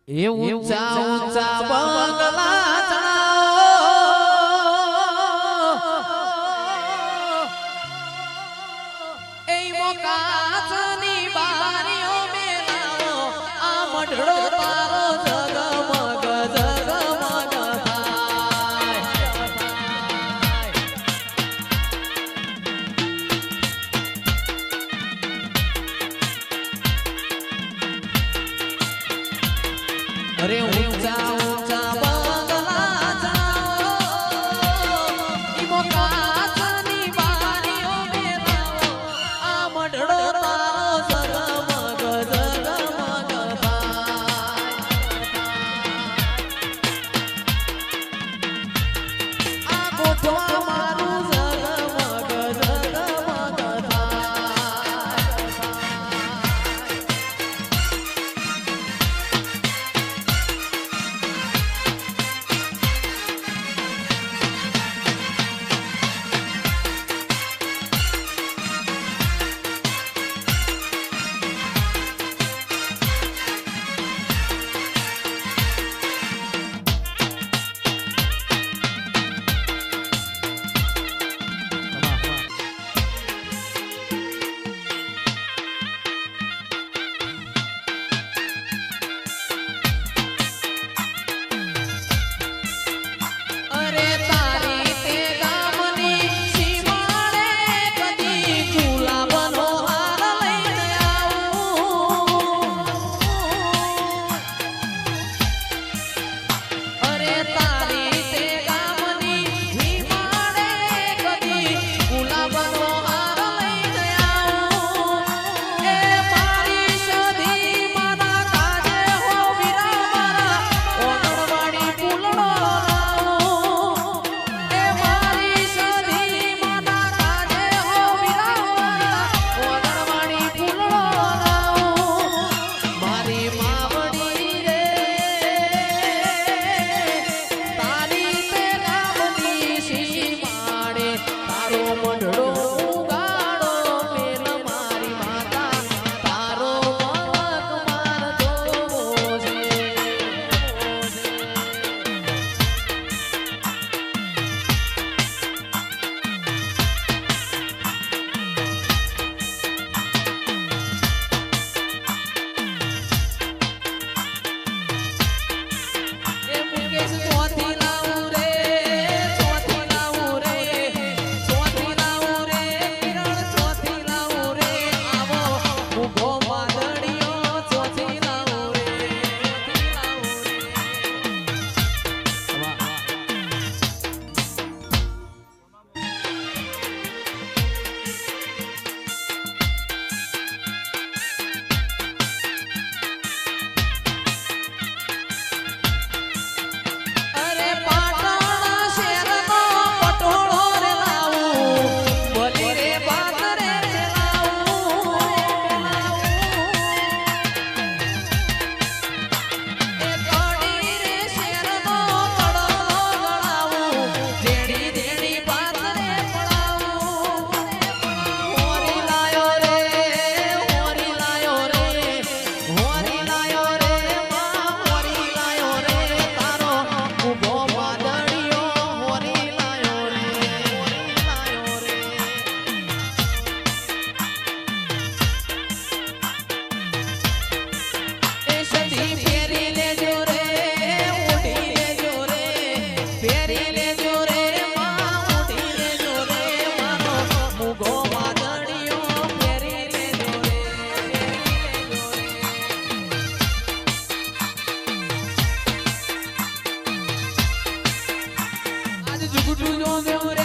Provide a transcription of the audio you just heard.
એ ઊંચા ઊંચા બંગલા ચડાવો એ મોકાચની બારીઓ મેલાવો આ મઢડો તારો જગમગ જગમગ થાય અરે ઊંચા ઊંચા બંગલા ચડાવો ઈ મોકાચની બારીઓ મેલાવો આ મઢડો તારો જગમગ જગમગ થાય આ ગોઠવા મારું જગમગ જગમગ અરે તારી તે ગામની સીમાડે કદી ગુલાબનો હાર લઈને આવું અરે તારી તે ગામની સીમાડે કદી ગુલાબનો હાર લઈને આવું એ મારી સધી મારા કાજે હો વીરા મારા ઓગણવાડી ફૂલડો જુગુટુ જો દેવ રે